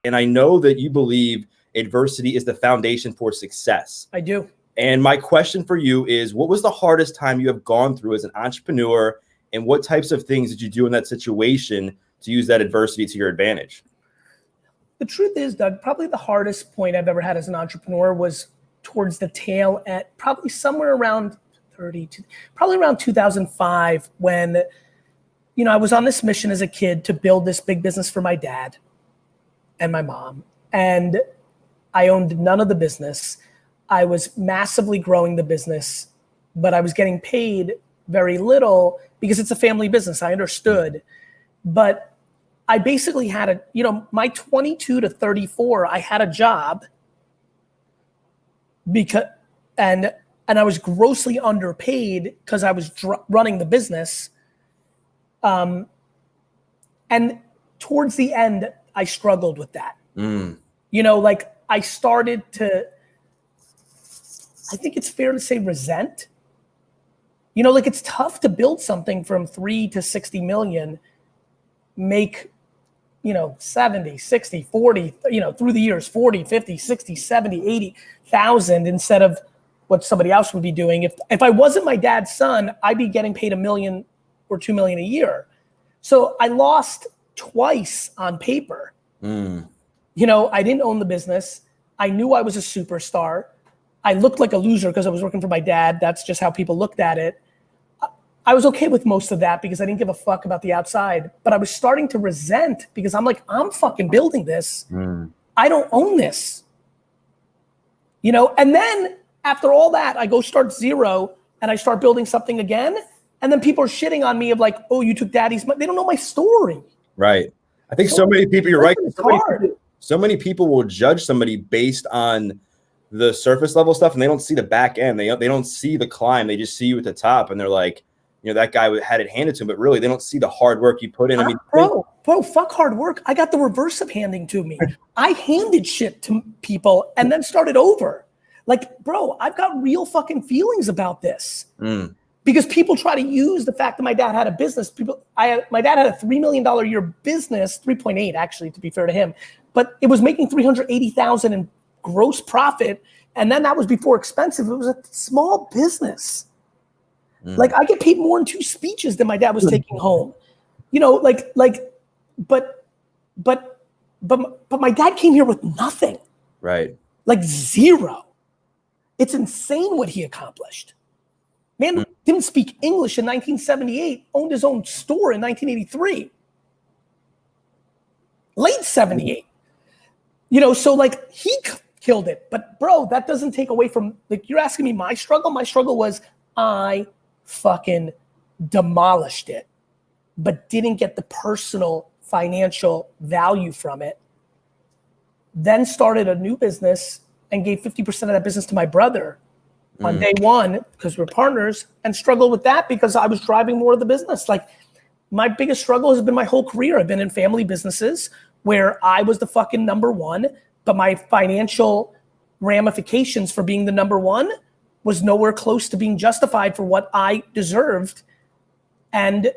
And I know that you believe adversity is the foundation for success. I do. And my question for you is, what was the hardest time you have gone through as an entrepreneur, and what types of things did you do in that situation to use that adversity to your advantage? The truth is, Doug, probably the hardest point I've ever had as an entrepreneur was towards the tail at probably somewhere around probably around 2005, when, you know, I was on this mission as a kid to build this big business for my dad and my mom. And I owned none of the business. I was massively growing the business, but I was getting paid very little because it's a family business. I understood. But I basically had my 22 to 34, I had a job and I was grossly underpaid because I was running the business. And towards the end, I struggled with that. You know, like I started to, I think it's fair to say, resent. You know, like it's tough to build something from 3 to 60 million, make, 70, 60, 40, through the years, 40, 50, 60, 70, 80,000 instead of what somebody else would be doing. If I wasn't my dad's son, I'd be getting paid $1 million or $2 million a year. So I lost twice on paper. I didn't own the business. I knew I was a superstar. I looked like a loser because I was working for my dad. That's just how people looked at it. I was okay with most of that because I didn't give a fuck about the outside, but I was starting to resent because I'm like, I'm fucking building this. I don't own this. And then after all that, I go start zero and I start building something again. And then people are shitting on me of like, oh, you took daddy's money. They don't know my story. Right. I think so many people, you're right. It's hard. So many people will judge somebody based on the surface level stuff, and they don't see the back end. They don't see the climb. They just see you at the top, and they're like, that guy had it handed to him, but really they don't see the hard work you put in. I mean, bro, fuck hard work. I got the reverse of handing to me. I handed shit to people and then started over. Like, bro, I've got real fucking feelings about this. Because people try to use the fact that my dad had a business. My dad had a $3 million a year business, 3.8 actually, to be fair to him, but it was making $380,000 in gross profit. And then that was before expensive. It was a small business. Like I get paid more in 2 speeches than my dad was taking home, but my dad came here with nothing. Right. Like zero. It's insane what he accomplished. Man didn't speak English in 1978, owned his own store in 1983. Late 78. So like he killed it. But bro, that doesn't take away from, like, you're asking me my struggle. My struggle was I fucking demolished it, but didn't get the personal financial value from it. Then started a new business and gave 50% of that business to my brother on day one because we're partners, and struggled with that because I was driving more of the business. Like my biggest struggle has been my whole career. I've been in family businesses where I was the fucking number one, but my financial ramifications for being the number one was nowhere close to being justified for what I deserved. And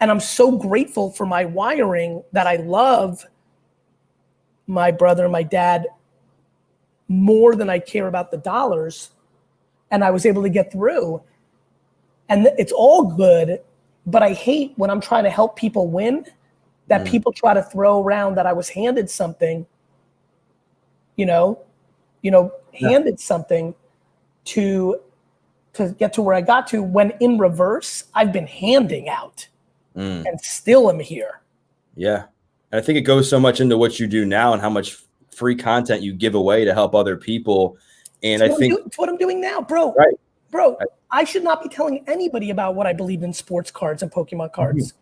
I'm so grateful for my wiring that I love my brother and my dad more than I care about the dollars. And I was able to get through. And it's all good, but I hate when I'm trying to help people win that people try to throw around that I was handed something, handed something to get to where I got to, when in reverse, I've been handing out and still am here. Yeah. And I think it goes so much into what you do now and how much free content you give away to help other people. And it's what I'm doing now, bro. Right. Bro, I should not be telling anybody about what I believe in sports cards and Pokemon cards.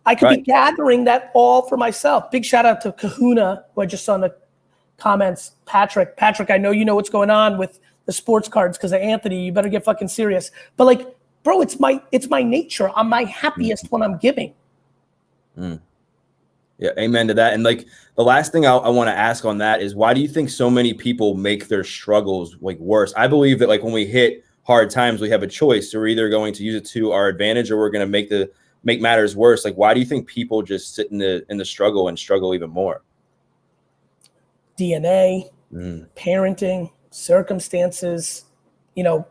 I could be gathering that all for myself. Big shout out to Kahuna, who I just saw in the comments. Patrick, I know you know what's going on with the sports cards because of Anthony. You better get fucking serious. But like, bro, it's my nature. I'm my happiest when I'm giving. Yeah, amen to that. And like the last thing I want to ask on that is, why do you think so many people make their struggles like worse? I believe that like when we hit hard times, we have a choice. So we're either going to use it to our advantage or we're going to make the make matters worse, like, why do you think people just sit in the struggle and struggle even more? DNA, parenting, circumstances, you know,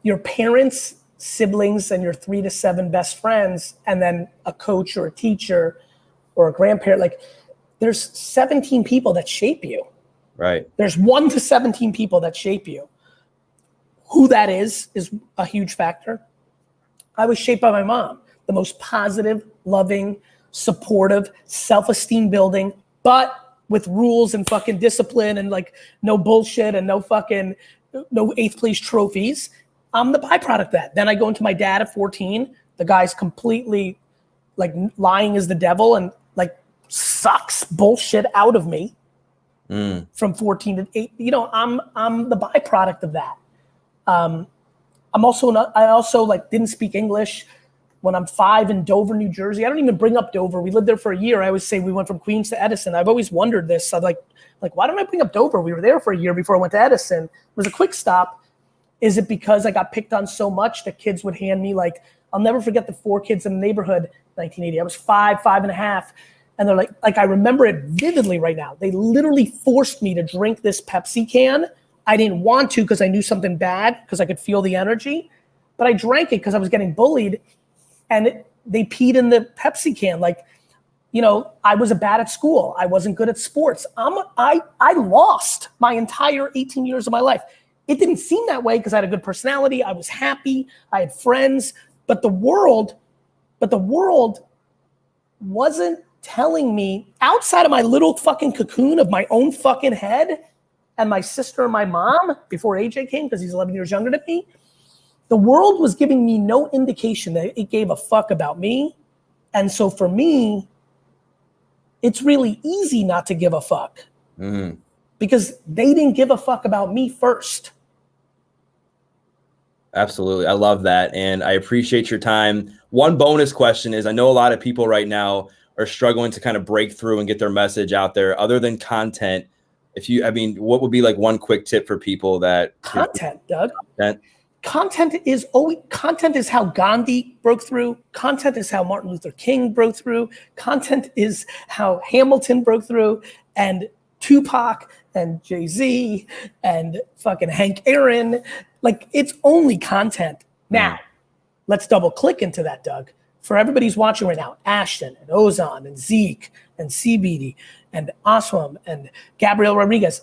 your parents, siblings, and your 3 to 7 best friends, and then a coach or a teacher or a grandparent. Like, there's 17 people that shape you. Right. There's 1 to 17 people that shape you. Who that is a huge factor. I was shaped by my mom, the most positive, loving, supportive, self-esteem building, but with rules and fucking discipline and like no bullshit and no 8th place trophies. I'm the byproduct of that. Then I go into my dad at 14. The guy's completely like lying is the devil and like sucks bullshit out of me from 14 to 8. You know, I'm the byproduct of that. I also like didn't speak English when I'm 5 in Dover, New Jersey. I don't even bring up Dover. We lived there for a year. I always say we went from Queens to Edison. I've always wondered this. I'm like, why don't I bring up Dover? We were there for a year before I went to Edison. It was a quick stop. Is it because I got picked on so much that kids would hand me like, I'll never forget the 4 kids in the neighborhood, 1980. I was 5 and a half. And they're like I remember it vividly right now. They literally forced me to drink this Pepsi can. I didn't want to because I knew something bad because I could feel the energy, but I drank it because I was getting bullied, and they peed in the Pepsi can. Like, you know, I was bad at school. I wasn't good at sports. I lost my entire 18 years of my life. It didn't seem that way because I had a good personality. I was happy. I had friends, but the world wasn't telling me, outside of my little fucking cocoon of my own fucking head and my sister and my mom before AJ came, because he's 11 years younger than me, the world was giving me no indication that it gave a fuck about me. And so for me, it's really easy not to give a fuck because they didn't give a fuck about me first. Absolutely. I love that. And I appreciate your time. One bonus question is, I know a lot of people right now are struggling to kind of break through and get their message out there. Other than content, what would be like one quick tip for people that Doug? Content is how Gandhi broke through. Content is how Martin Luther King broke through. Content is how Hamilton broke through, and Tupac and Jay-Z and fucking Hank Aaron. Like, it's only content. Now, let's double click into that, Doug. For everybody who's watching right now, Ashton and Ozan and Zeke and CBD and Aswam and Gabriel Rodriguez,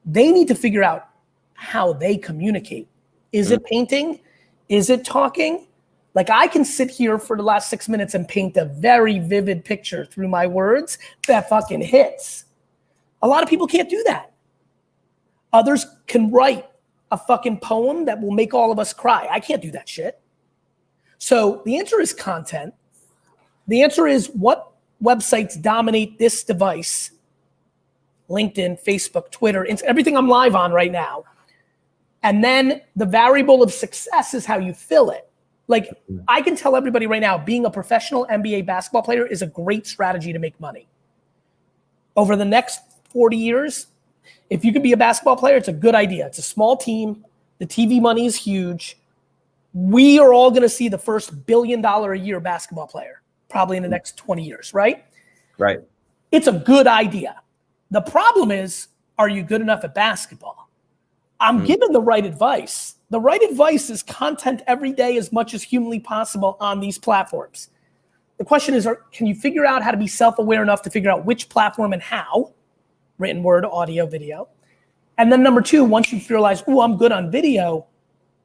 they need to figure out how they communicate. Is it painting? Is it talking? Like, I can sit here for the last 6 minutes and paint a very vivid picture through my words that fucking hits. A lot of people can't do that. Others can write a fucking poem that will make all of us cry. I can't do that shit. So the answer is content. The answer is what websites dominate this device. LinkedIn, Facebook, Twitter, everything I'm live on right now. And then the variable of success is how you fill it. Like, I can tell everybody right now, being a professional NBA basketball player is a great strategy to make money. Over the next 40 years, if you could be a basketball player, it's a good idea. It's a small team. The TV money is huge. We are all going to see the first $1 billion a year basketball player, probably in the next 20 years, right? Right. It's a good idea. The problem is, are you good enough at basketball? I'm given the right advice. The right advice is content every day as much as humanly possible on these platforms. The question is, can you figure out how to be self-aware enough to figure out which platform and how? Written word, audio, video. And then number 2, once you realize, oh, I'm good on video,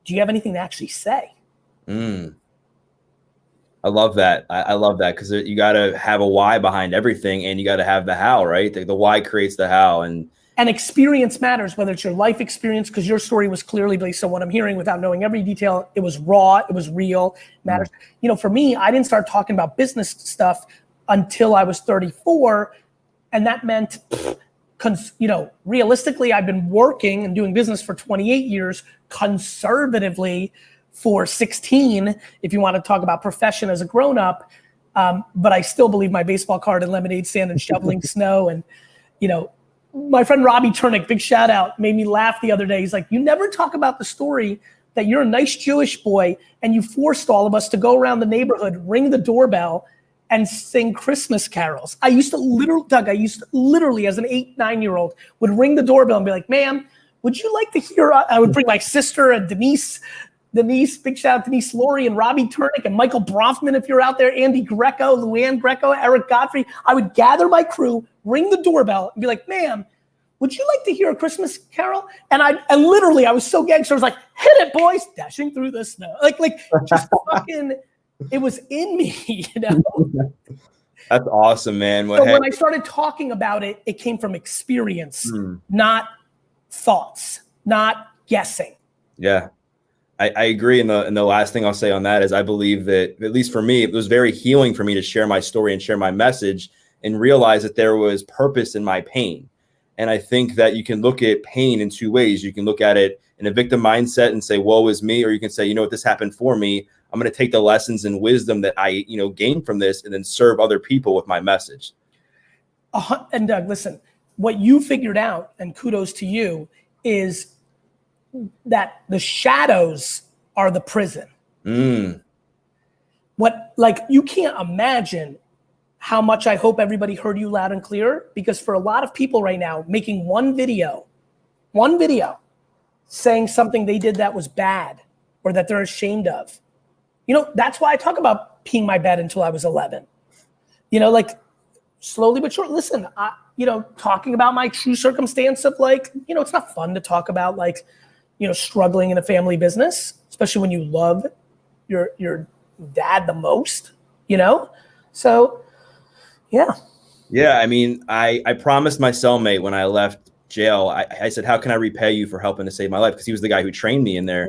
do you have anything to actually say? I love that. I love that, because you got to have a why behind everything, and you got to have the how, right? The why creates the how. And experience matters, whether it's your life experience, because your story was clearly based on what I'm hearing without knowing every detail. It was raw. It was real. Matters. You know, for me, I didn't start talking about business stuff until I was 34. And that meant, you know, realistically, I've been working and doing business for 28 years, conservatively for 16, if you want to talk about profession as a grown-up. But I still believe my baseball card and lemonade stand and shoveling snow. And, you know, my friend Robbie Turnick, big shout out, made me laugh the other day. He's like, you never talk about the story that you're a nice Jewish boy and you forced all of us to go around the neighborhood, ring the doorbell, and sing Christmas carols. I used to literally as an 8, 9-year-old would ring the doorbell and be like, ma'am, would you like to hear, I would bring my sister and Denise, big shout out Denise Laurie and Robbie Turnick and Michael Bronfman if you're out there, Andy Greco, Luann Greco, Eric Godfrey. I would gather my crew, ring the doorbell and be like, ma'am, would you like to hear a Christmas carol? And I was so gangster. I was like, hit it, boys, dashing through the snow. Like just fucking, it was in me, you know? That's awesome, man. So when I started talking about it, it came from experience, not thoughts, not guessing. Yeah, I agree. And the last thing I'll say on that is I believe that, at least for me, it was very healing for me to share my story and share my message and realize that there was purpose in my pain. And I think that you can look at pain in 2 ways. You can look at it in a victim mindset and say, woe is me. Or you can say, you know what, this happened for me. I'm going to take the lessons and wisdom that I, gained from this and then serve other people with my message. And Doug, listen, what you figured out, and kudos to you, is that the shadows are the prison. You can't imagine how much I hope everybody heard you loud and clear, because for a lot of people right now, making one video saying something they did that was bad or that they're ashamed of. That's why I talk about peeing my bed until I was 11. Slowly but surely. Listen, talking about my true circumstance of it's not fun to talk about struggling in a family business, especially when you love your dad the most, So, yeah. Yeah, I mean, I promised my cellmate when I left jail, I said, how can I repay you for helping to save my life? Because he was the guy who trained me in there.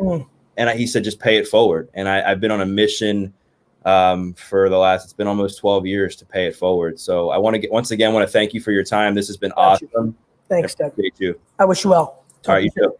And he said, just pay it forward. And I've been on a mission for it's been almost 12 years to pay it forward. So I want to thank you for your time. This has been awesome. Thanks, Doug. Appreciate you. I wish you well. All right, you too.